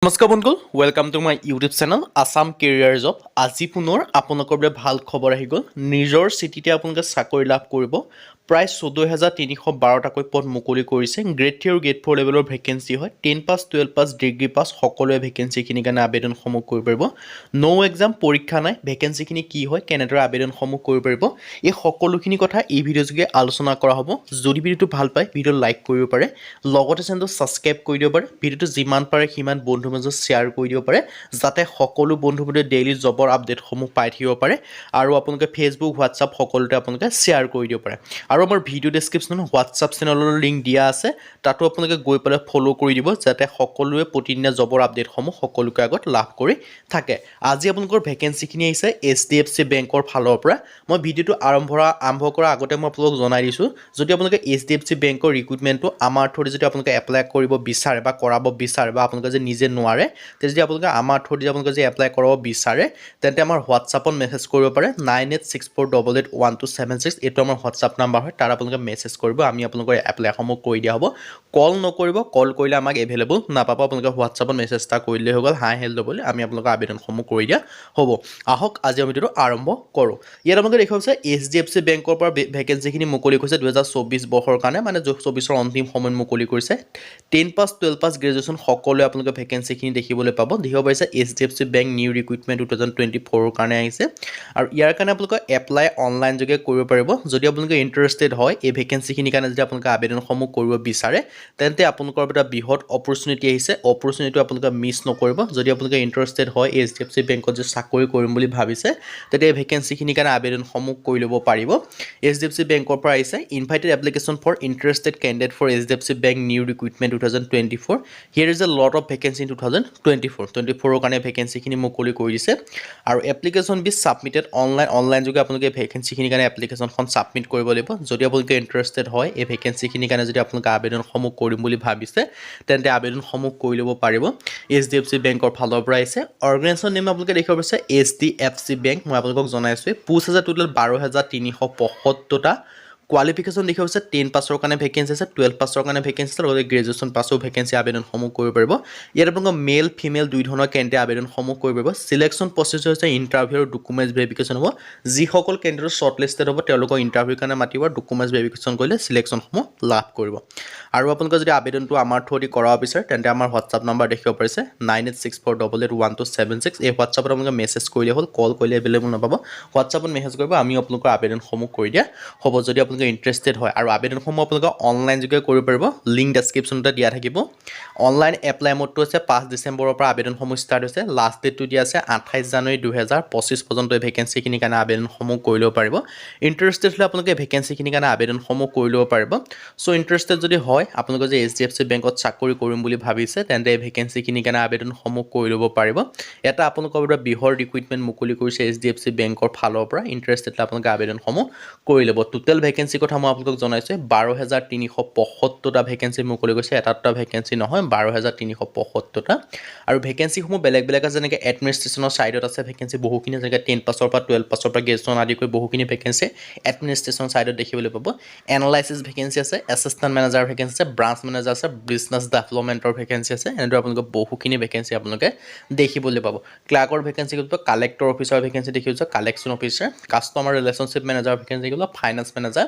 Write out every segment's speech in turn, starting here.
নমস্কাৰ বন্ধু welcome to my YouTube channel Assam career job আজি পুনৰ আপোনালোকৰ বাবে ভাল খবৰ আহি গ'ল নিজৰ চিটিতে আপোনালোকে চাকৰি লাভ কৰিব প্ৰায় 14312টাকৈ পদ মুকলি কৰিছে গ্ৰেড 3 আৰু গ্ৰেড 4 লেভেলৰ ভেকেন্সি হয় 10 পাছ 12 পাছ ডিগ্ৰী পাছ সকলোৱে ভেকেন্সিখিনিৰ কাৰণে আবেদনসমূহ কৰিব পাৰিব নো এক্সাম পৰীক্ষা নাই ভেকেন্সিখিনি কি হয় কেনেদৰে আবেদনসমূহ কৰিব পাৰিব এই সকলোখিনি কথা এই ভিডিঅ' যোগে আলোচনা কৰা হ'ব যদি ভিডিঅ'টো ভাল পায় ভিডিঅ' লাইক কৰিব পাৰে লগতে চেনেলটো ছাবস্ক্ৰাইব কৰি দিব পাৰে ভিডিঅ'টো যিমান পাৰে সিমান বন্ধুৰ মাজত শ্বেয়াৰ কৰি দিব পাৰে যাতে সকলো বন্ধুবোৰে ডেইলি জবৰ আপডেটসমূহ পাই থাকিব পাৰে আৰু আপোনালোকে ফেচবুক হোৱাটছআপ সকলোতে আপোনালোকে শ্বেয়াৰ কৰি দিব পাৰে আৰু আমাৰ ভিডিঅ' ডেছক্ৰিপশ্যনত হোৱাটছআপ চেনেলৰ লিংক দিয়া আছে তাতো আপোনালোকে গৈ পেলাই ফ'ল' কৰি দিব যাতে সকলোৱে প্ৰতিদিনে জবৰ আপডেটসমূহ সকলোকে আগত লাভ কৰি থাকে আজি আপোনালোকৰ ভেকেন্সিখিনি আহিছে HDFC বেংকৰ ফালৰ পৰা মই ভিডিঅ'টো আৰম্ভ কৰাৰ আগতে মই আপোনালোকক জনাই দিছোঁ যদি আপোনালোকে HDFC বেংকৰ ৰিক্ৰুটমেণ্টটো আমাৰ থ্ৰুদি যদি আপোনালোকে এপ্লাই কৰিব বিচাৰে বা কৰাব বিচাৰে বা আপোনালোকে যে নিজে নোৱাৰে তেতিয়া যদি আপোনালোকে আমাৰ থ্ৰুদি আপোনালোকে যে এপ্লাই কৰাব বিচাৰে তেন্তে আমাৰ হোৱাটছআপত মেছেজ কৰিব পাৰে 9864881276 এইটো আমাৰ হোৱাটছআপ নাম্বাৰ হয় তাৰ আপোনালোকে মেছেজ কৰিব আমি আপোনালোকৰ এপ্লাইসমূহ কৰি দিয়া হ'ব কল নকৰিব কল কৰিলে আমাক এভেইলেবল নাপাব আপোনালোকে হোৱাটছআপত মেছেজ এটা কৰিলে হৈ গ'ল হাই হেল্ল' বুলি আমি আপোনালোকৰ আবেদনসমূহ কৰি দিয়া হ'ব আহক আজি আমি ভিডিঅ'টো আৰম্ভ কৰোঁ ইয়াত আপোনালোকে দেখা পাইছে HDFC বেংকৰ পৰা ভেকেন্সিখিনি মুকলি কৰিছে 2024 বৰ্ষৰ কাৰণে মানে 24ৰ অন্তিম সময়ত মুকলি কৰিছে 10 পাছ 12 পাছ গ্ৰেজুৱেশ্যন সকলোৱে আপোনালোকে ভেকেন্সিখিনি দেখিবলৈ পাব দেখিব পাৰিছে HDFC বেংক নিউ ৰিক্ৰুটমেণ্ট 2024ৰ কাৰণে আহিছে আৰু ইয়াৰ কাৰণে আপোনালোকে এপ্লাই অনলাইন যোগে কৰিব পাৰিব যদি আপোনালোকে ইণ্টাৰেষ্টেড হয় এই ভেকেন্সিখিনিৰ কাৰণে যদি আপোনালোকে আবেদনসমূহ কৰিব বিচাৰে তেন্তে আপোনালোকৰ এটা বৃহৎ অপৰচুনিটি আহিছে অপৰচুনিটিটো আপোনালোকে মিছ নকৰিব যদি আপোনালোকে ইণ্টাৰেষ্টেড হয় HDFC বেংকত যে চাকৰি কৰিম বুলি ভাবিছে তেতিয়া এই ভেকেন্সিখিনিৰ কাৰণে আবেদনসমূহ কৰি ল'ব পাৰিব HDFC বেংকৰ পৰা আহিছে invited application for interested candidate for HDFC bank new recruitment 2024 here is a lot of vacancy in 2024ৰ কাৰণে ভেকেন্সিখিনি মুকলি কৰি দিছে আৰু এপ্লিকেশ্যন বি ছাবমিটেড অনলাইন যোগে আপোনালোকে ভেকেন্সিখিনিৰ কাৰণে এপ্লিকেশ্যনখন ছাবমিট কৰিব লাগিব যদি আপোনালোকে ইণ্টাৰেষ্টেড হয় এই ভেকেন্সিখিনিৰ কাৰণে যদি আপোনালোকে আবেদনসমূহ কৰিম বুলি ভাবিছে তেন্তে আবেদনসমূহ কৰি ল'ব পাৰিব HDFC বেংকৰ ফালৰ পৰা আহিছে অৰ্গেনাইজেশ্যন নেম আপোনালোকে দেখিব পাৰিছে HDFC বেংক মই আপোনালোকক জনাইছোঁ পোষ্ট আছে টোটেল 12375টা কোৱালিফিকেশ্যন দেখিব হৈছে 10 পাছৰ কাৰণে ভেকেন্সি আছে 12 পাছৰ কাৰণে ভেকেন্সি আছে লগতে গ্ৰেজুৱেশ্যন পাছৰ ভেকেন্সি আবেদনসমূহ কৰিব পাৰিব ইয়াত আপোনালোকৰ মেল ফিমেল দুই ধৰণৰ কেণ্ডিডেট আবেদনসমূহ কৰিব পাৰিব চিলেকশ্যন প্ৰচেছৰ হৈছে ইণ্টাৰভিউ আৰু ডকুমেণ্টছ ভেৰিফিকেশ্যন হ'ব যিসকল কেণ্ডিডেট শ্বৰ্টলিষ্টেড হ'ব তেওঁলোকক ইণ্টাৰভিউৰ কাৰণে মাতিব আৰু ডকুমেণ্টছ ভেৰিফিকেশ্যন কৰিলে চিলেকশ্যনসমূহ লাভ কৰিব আৰু আপোনালোকে যদি আবেদনটো আমাৰ থ্ৰুদি কৰাব বিচাৰে তেন্তে আমাৰ হোৱাটছআপ নাম্বাৰ দেখিব পাৰিছে 9864881276 এই হোৱাটছআপত আপোনালোকে মেছেজ কৰিলে হ'ল কল কৰিলে এভেইলেবল নাপাব হোৱাটছআপত মেছেজ কৰিব আমি আপোনালোকৰ আবেদনসমূহ কৰি দিয়া হ'ব যদি আপোনালোকে ইণ্টাৰেষ্টেড হয় আৰু আবেদনসমূহ আপোনালোকে অনলাইন যোগে কৰিব পাৰিব লিংক ডেছক্ৰিপশ্যনতে দিয়া থাকিব অনলাইন এপ্লাই মোডটো আছে 5 ডিচেম্বৰৰ পৰা আবেদনসমূহ ষ্টাৰ্ট হৈছে লাষ্ট ডেটটো দিয়া আছে 28 জানুৱাৰী 2025 পৰ্যন্ত এই ভেকেন্সিখিনিৰ কাৰণে আবেদনসমূহ কৰি ল'ব পাৰিব ইণ্টাৰেষ্টেড হ'লে আপোনালোকে ভেকেন্সিখিনিৰ কাৰণে আবেদনসমূহ কৰি ল'ব পাৰিব চ' ইণ্টাৰেষ্টেড যদি হয় আপোনালোকে যে HDFC বেংকত চাকৰি কৰিম বুলি ভাবিছে তেন্তে এই ভেকেন্সিখিনিৰ কাৰণে আবেদনসমূহ কৰি ল'ব পাৰিব এটা আপোনালোকৰ বাবে বৃহৎ ৰিক্ৰুটমেণ্ট মুকলি কৰিছে HDFC বেংকৰ ফালৰ পৰা ইণ্টাৰেষ্টেড হ'লে আপোনালোকে আবেদনসমূহ কৰি ল'ব টোটেল ভেকেন্সি কথা মই আপোনালোকক জনাইছোঁ 12375টা ভেকেন্সি মুকলি কৰিছে এটা ভেকেন্সি নহয় 12375টা আৰু ভেকেন্সিসমূহ বেলেগ বেলেগ আছে যেনেকৈ এডমিনিষ্ট্ৰেশ্যনৰ ছাইডত আছে ভেকেন্সি বহুখিনি যেনেকৈ 10 পাছৰ পৰা 12 পাছৰ পৰা গ্ৰেজুৱেশ্যন আদি কৰি বহুখিনি ভেকেন্সি এডমিনিষ্ট্ৰেশ্যনৰ ছাইডত দেখিবলৈ পাব এনালাইচিছ ভেকেন্সি আছে এছিষ্টেণ্ট মেনেজাৰ ভেকেন্সি আছে ব্ৰাঞ্চ মেনেজাৰ আছে বিজনেছ ডেভেলপমেণ্টৰ ভেকেন্সি আছে এনেদৰে আপোনালোকে বহুখিনি ভেকেন্সি আপোনালোকে দেখিবলৈ পাব ক্লাৰ্কৰ ভেকেন্সি কৰিব কালেক্টৰ অফিচাৰ ভেকেন্সি দেখিছোঁ collection officer customer relationship manager vacancy কৰিব ফাইনেন্স মেনেজাৰ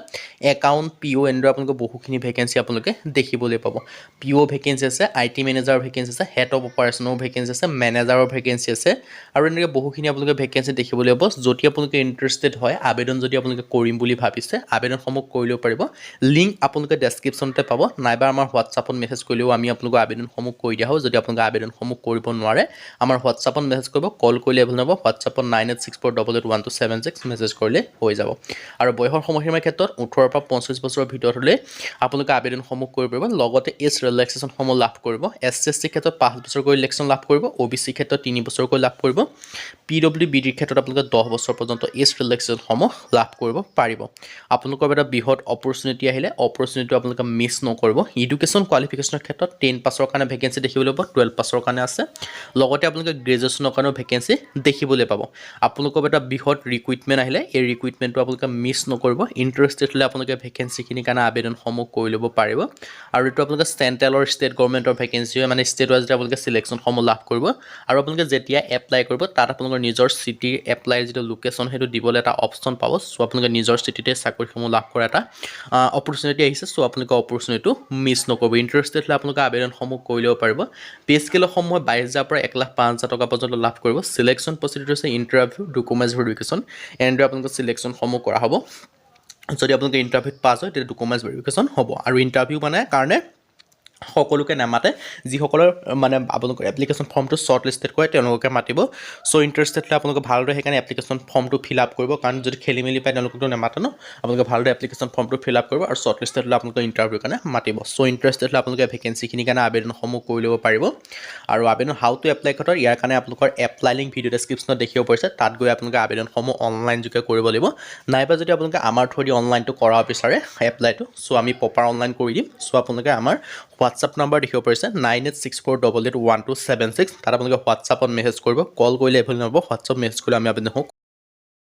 একাউণ্ট PO এনেদৰে আপোনালোকে বহুখিনি ভেকেন্সি আপোনালোকে দেখিবলৈ পাব PO ভেকেন্সি আছে IT মেনেজাৰৰ ভেকেন্সি আছে হেড অফ অপাৰেশ্যনৰ ভেকেন্সি আছে মেনেজাৰৰ ভেকেন্সি আছে আৰু এনেকৈ বহুখিনি আপোনালোকে ভেকেন্সি দেখিবলৈ পাব যদি আপোনালোকে ইণ্টাৰেষ্টেড হয় আবেদন যদি আপোনালোকে কৰিম বুলি ভাবিছে আবেদনসমূহ কৰি ল'ব পাৰিব লিংক আপোনালোকে ডেছক্ৰিপশ্যনতে পাব নাইবা আমাৰ হোৱাটছআপত মেছেজ কৰিলেও আমি আপোনালোকৰ আবেদনসমূহ কৰি দিয়া হ'ব যদি আপোনালোকে আবেদনসমূহ কৰিব নোৱাৰে আমাৰ হোৱাটছআপত মেছেজ কৰিব কল কৰিলে এভেইলেবল নহ'ব হোৱাটছআপত 9864881276 মেছেজ কৰিলে হৈ যাব আৰু বয়সৰ সময়সীমাৰ ক্ষেত্ৰত 18 পৰা 25 বছৰৰ ভিতৰত হ'লে আপোনালোকে আবেদনসমূহ কৰিব পাৰিব লগতে এজ ৰিলেক্সেশ্যনসমূহ লাভ কৰিব SC ক্ষেত্ৰত 5 বছৰকৈ ৰিলেক্সেশ্যন লাভ কৰিব OBC ক্ষেত্ৰত 3 বছৰকৈ লাভ কৰিব PWBDৰ ক্ষেত্ৰত আপোনালোকে 10 বছৰ পৰ্যন্ত এজ ৰিলেক্সেশ্যনসমূহ লাভ কৰিব পাৰিব আপোনালোকৰ এটা বৃহৎ অপৰচুনিটি আহিলে অপৰচুনিটিটো আপোনালোকে মিছ নকৰিব এডুকেশ্যন কোৱালিফিকেশ্যনৰ ক্ষেত্ৰত 10 পাছৰ কাৰণে ভেকেন্সি দেখিবলৈ পাব 12 পাছৰ কাৰণে আছে লগতে আপোনালোকে গ্ৰেজুৱেশ্যনৰ কাৰণেও ভেকেন্সি দেখিবলৈ পাব আপোনালোকৰ এটা বৃহৎ ৰিক্ৰুটমেণ্ট আহিলে এই ৰিক্ৰুটমেণ্টটো আপোনালোকে মিছ নকৰিব ইণ্টাৰেষ্টেড ইণ্টাৰেষ্টেড হ'লে আপোনালোকে ভেকেঞ্চিখিনিৰ কাৰণে আবেদনসমূহ কৰি ল'ব পাৰিব আৰু এইটো আপোনালোকে চেণ্ট্ৰেল আৰু ষ্টেট গভৰ্ণমেণ্টৰ ভেকেঞ্চি হয় মানে ষ্টেট ৱাইজ আপোনালোকে চিলেকশ্যনসমূহ লাভ কৰিব আৰু আপোনালোকে যেতিয়া এপ্লাই কৰিব তাত আপোনালোকৰ নিজৰ চিটিৰ এপ্লাইৰ যিটো লোকেশ্যন সেইটো দিবলৈ এটা অপশ্যন পাব চ' আপোনালোকে নিজৰ চিটিতে চাকৰিসমূহ লাভ কৰা এটা অপৰচুনিটি আহিছে চ' আপোনালোকে অপৰচুনিটিটো মিছ নকৰিব ইণ্টাৰেষ্টেড হ'লে আপোনালোকে আবেদনসমূহ কৰি ল'ব পাৰিব পে স্কেলসমূহ 22,000 পৰা 1,05,000 টকা পৰ্যন্ত লাভ কৰিব চিলেকশ্যন প্ৰচিডিউৰ হৈছে ইণ্টাৰভিউ ডকুমেণ্টছ ভেৰিফিকেশ্যন এনেদৰে আপোনালোকৰ চিলেকশ্যনসমূহ কৰা হ'ব যদি আপোনালোকে ইণ্টাৰভিউত পাছ হয় তেতিয়া ডকুমেণ্টছ ভেৰিফিকেশ্যন হ'ব আৰু ইণ্টাৰভিউ মানে কাৰণে সকলোকে নামাতে যিসকলৰ মানে আপোনালোকৰ এপ্লিকেশ্যন ফৰ্মটো শ্বৰ্ট লিষ্টেড কৰে তেওঁলোকে মাতিব চ' ইণ্টাৰেষ্টেড হ'লে আপোনালোকে ভালদৰে সেইকাৰণে এপ্লিকেশ্যন ফৰ্মটো ফিল আপ কৰিব কাৰণ যদি খেলি মেলি পায় তেওঁলোকতো নামাতে ন আপোনালোকে ভালদৰে এপ্লিকেশ্যন ফৰ্মটো ফিল আপ কৰিব আৰু শ্বৰ্ট লিষ্টেড হ'লে আপোনালোকে ইণ্টাৰভিউৰ কাৰণে মাতিব চ' ইণ্টাৰেষ্টেড হ'লে আপোনালোকে ভেকেঞ্চিখিনিৰ কাৰণে আবেদনসমূহ কৰি ল'ব পাৰিব আৰু আবেদন হাউ টু এপ্লাই ক্ষেত্ৰত ইয়াৰ কাৰণে আপোনালোকৰ এপ্লাই লিংক ভিডিঅ' ডেছক্ৰিপশ্যনত দেখিব পাৰিছে তাত গৈ আপোনালোকে আবেদনসমূহ অনলাইন যোগে কৰিব লাগিব নাইবা যদি আপোনালোকে আমাৰ থ্ৰুদি অনলাইনটো কৰাব বিচাৰে এপ্লাইটো চ' আমি প্ৰপাৰ অনলাইন কৰি দিম চ' আপোনালোকে আমাৰ হোৱাটছআপ নম্বৰ দেখিব পাৰিছে 9864881276 তাত আপোনালোকে হোৱাটছআপত মেছেজ কৰিব কল কৰিলে এভেইলেবল নহ'ব হোৱাটছআপ মেছেজ কৰিলে আমি আবেদন